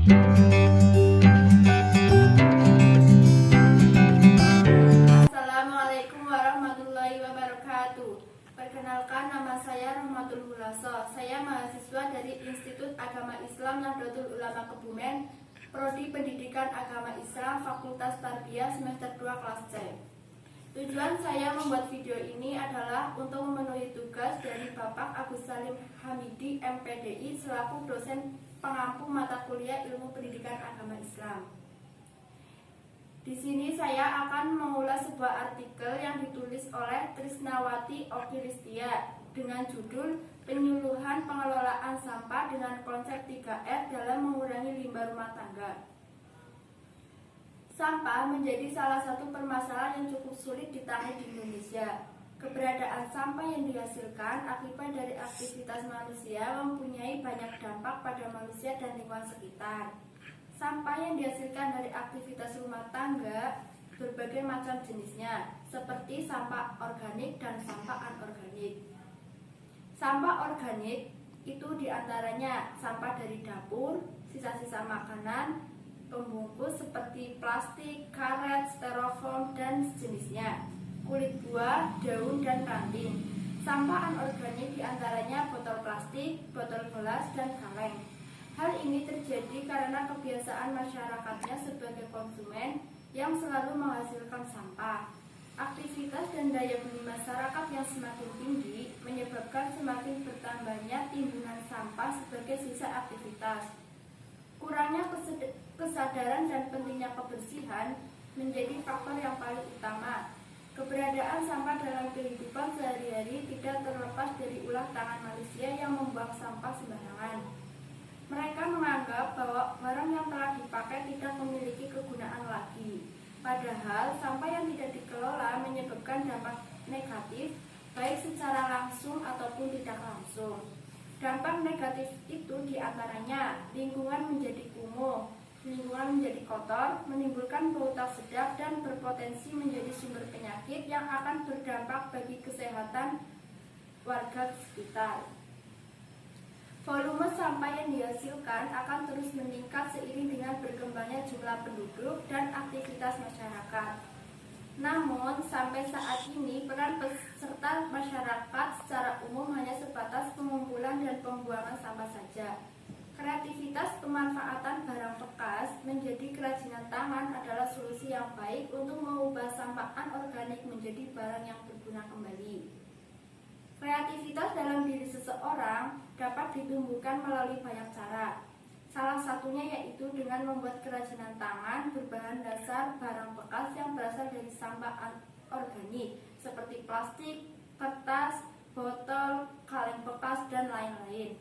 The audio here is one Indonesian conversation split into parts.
Assalamualaikum warahmatullahi wabarakatuh. Perkenalkan, nama saya Rahmatul Hulaso. Saya mahasiswa dari Institut Agama Islam Nahdlatul Ulama Kebumen, Prodi Pendidikan Agama Islam, Fakultas Tarbiyah, semester 2 kelas C. Tujuan saya membuat video ini adalah untuk memenuhi tugas dari Bapak Agus Salim Hamidi, MPDI, selaku dosen pengampu mata kuliah Ilmu Pendidikan Agama Islam. Di sini saya akan mengulas sebuah artikel yang ditulis oleh Trisnawati Okiristia dengan judul Penyuluhan Pengelolaan Sampah dengan Konsep 3R dalam Mengurangi Limbah Rumah Tangga. Sampah menjadi salah satu permasalahan yang cukup sulit ditangani di Indonesia. Keberadaan sampah yang dihasilkan akibat dari aktivitas manusia mempunyai banyak dampak pada manusia dan lingkungan sekitar. Sampah yang dihasilkan dari aktivitas rumah tangga berbagai macam jenisnya, seperti sampah organik dan sampah anorganik. Sampah organik itu diantaranya sampah dari dapur, sisa-sisa makanan, pembungkus seperti plastik, karet, styrofoam, dan sejenisnya, kulit buah, daun, dan ranting. Sampah anorganik diantaranya botol plastik, botol gelas, dan kaleng. Hal ini terjadi karena kebiasaan masyarakatnya sebagai konsumen yang selalu menghasilkan sampah. Aktivitas dan daya beli masyarakat yang semakin tinggi menyebabkan semakin bertambahnya timbunan sampah sebagai sisa aktivitas. Kurangnya kesadaran dan pentingnya kebersihan menjadi faktor yang paling utama. Keberadaan sampah dalam kehidupan sehari-hari tidak terlepas dari ulah tangan manusia yang membuang sampah sembarangan. Mereka menganggap bahwa barang yang telah dipakai tidak memiliki kegunaan lagi. Padahal sampah yang tidak dikelola menyebabkan dampak negatif baik secara langsung ataupun tidak langsung. Dampak negatif itu diantaranya lingkungan menjadi kumuh, lingkungan menjadi kotor, menimbulkan bau tak sedap, dan berpotensi menjadi sumber penyakit yang akan berdampak bagi kesehatan warga sekitar. Volume sampah yang dihasilkan akan terus meningkat seiring dengan berkembangnya jumlah penduduk dan aktivitas masyarakat. Namun, sampai saat ini peran peserta masyarakat secara umum hanya sebatas pengumpulan dan pembuangan sampah saja. Kreativitas pemanfaatan barang bekas menjadi kerajinan tangan adalah solusi yang baik untuk mengubah sampah anorganik menjadi barang yang berguna kembali. Kreativitas dalam diri seseorang dapat ditumbuhkan melalui banyak cara. Salah satunya yaitu dengan membuat kerajinan tangan berbahan dasar barang bekas yang berasal dari sampah organik seperti plastik, kertas, botol, kaleng bekas, dan lain-lain.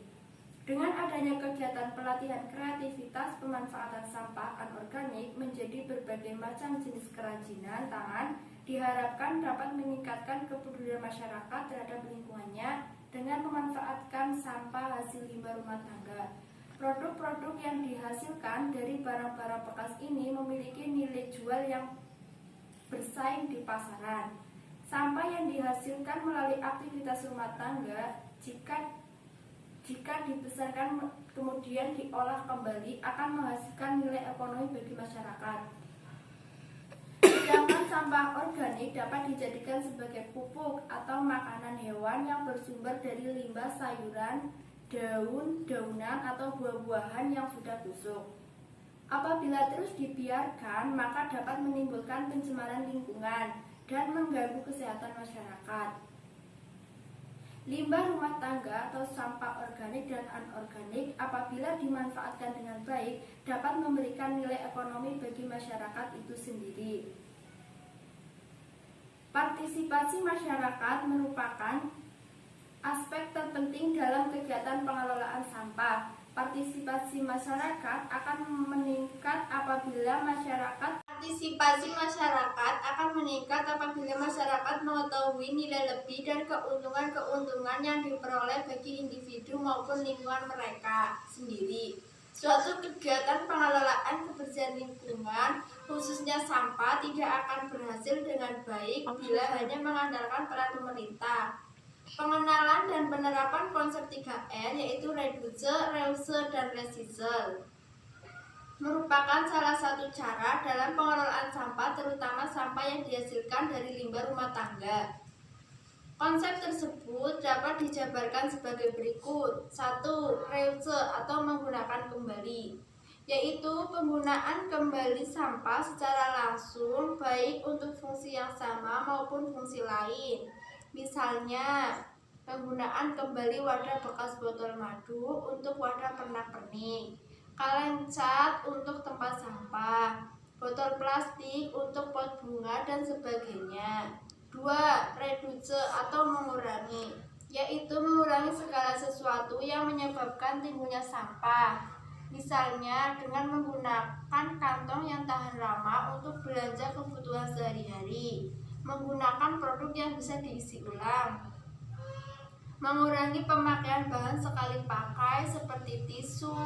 Dengan adanya kegiatan pelatihan kreativitas pemanfaatan sampah anorganik menjadi berbagai macam jenis kerajinan tangan, diharapkan dapat meningkatkan kepedulian masyarakat terhadap lingkungannya dengan memanfaatkan sampah hasil limbah rumah tangga. Produk-produk yang dihasilkan dari barang-barang bekas ini memiliki nilai jual yang bersaing di pasaran. Sampah yang dihasilkan melalui aktivitas rumah tangga jika dibesarkan kemudian diolah kembali akan menghasilkan nilai ekonomi bagi masyarakat. Sedangkan sampah organik dapat dijadikan sebagai pupuk atau makanan hewan yang bersumber dari limbah sayuran, daun, daunan, atau buah-buahan yang sudah busuk. Apabila terus dibiarkan, maka dapat menimbulkan pencemaran lingkungan dan mengganggu kesehatan masyarakat. Limbah rumah tangga atau sampah organik dan anorganik apabila dimanfaatkan dengan baik dapat memberikan nilai ekonomi bagi masyarakat itu sendiri. Partisipasi masyarakat merupakan aspek terpenting dalam kegiatan pengelolaan sampah. Partisipasi masyarakat akan meningkat apabila masyarakat mengetahui nilai lebih dan keuntungan-keuntungan yang diperoleh bagi individu maupun lingkungan mereka sendiri. Suatu kegiatan pengelolaan kebersihan lingkungan, khususnya sampah, tidak akan berhasil dengan baik bila hanya mengandalkan peran pemerintah. Pengenalan dan penerapan konsep 3R yaitu reduce, reuse, dan recycle. merupakan salah satu cara dalam pengelolaan sampah, terutama sampah yang dihasilkan dari limbah rumah tangga. Konsep tersebut dapat dijabarkan sebagai berikut. 1. Reuse atau menggunakan kembali, yaitu penggunaan kembali sampah secara langsung baik untuk fungsi yang sama maupun fungsi lain. Misalnya, penggunaan kembali wadah bekas botol madu untuk wadah pernak-pernik, kaleng cat untuk tempat sampah, botol plastik untuk pot bunga, dan sebagainya. 2. Reduce atau mengurangi, yaitu mengurangi segala sesuatu yang menyebabkan timbulnya sampah. Misalnya dengan menggunakan kantong yang tahan lama untuk belanja kebutuhan sehari-hari, menggunakan produk yang bisa diisi ulang, mengurangi pemakaian bahan sekali pakai seperti tisu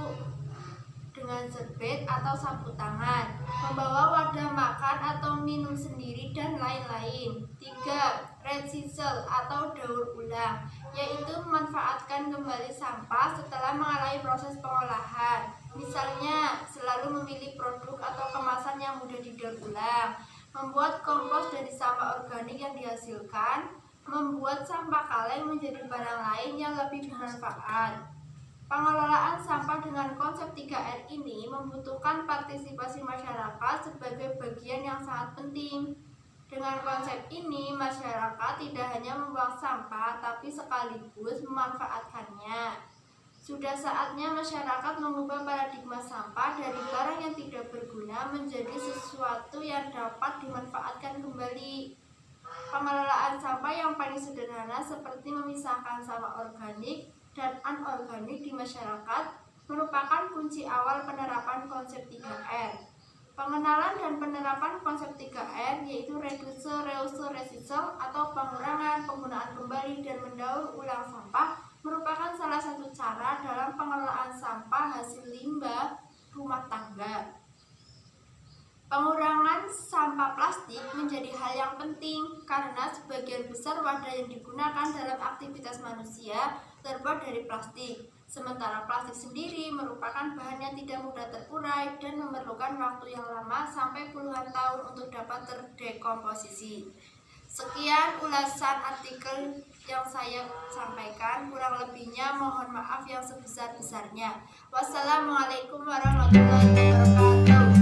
dengan serbet atau sapu tangan, membawa wadah makan atau minum sendiri, dan lain-lain. 3. Recycle atau daur ulang, yaitu memanfaatkan kembali sampah setelah mengalami proses pengolahan. Misalnya, selalu memilih produk atau kemasan yang mudah didaur ulang, membuat kompos dari sampah organik yang dihasilkan, membuat sampah kaleng menjadi barang lain yang lebih bermanfaat. Pengelolaan sampah dengan konsep 3R ini membutuhkan partisipasi masyarakat sebagai bagian yang sangat penting. Dengan konsep ini, masyarakat tidak hanya membuang sampah, tapi sekaligus memanfaatkannya. Sudah saatnya masyarakat mengubah paradigma sampah dari barang yang tidak berguna menjadi sesuatu yang dapat dimanfaatkan kembali. Pengelolaan sampah yang paling sederhana seperti memisahkan sampah organik dan anorganik di masyarakat merupakan kunci awal penerapan konsep 3R. Pengenalan dan penerapan konsep 3R yaitu reduce, reuse, recycle atau pengurangan, penggunaan kembali, dan mendaur ulang sampah merupakan salah satu cara dalam pengelolaan sampah hasil limbah rumah tangga. Pengurangan sampah plastik menjadi hal yang penting karena sebagian besar wadah yang digunakan dalam aktivitas manusia terbuat dari plastik. Sementara plastik sendiri merupakan bahan yang tidak mudah terurai dan memerlukan waktu yang lama sampai puluhan tahun untuk dapat terdekomposisi. Sekian ulasan artikel yang saya sampaikan, kurang lebihnya mohon maaf yang sebesar-besarnya. Wassalamualaikum warahmatullahi wabarakatuh.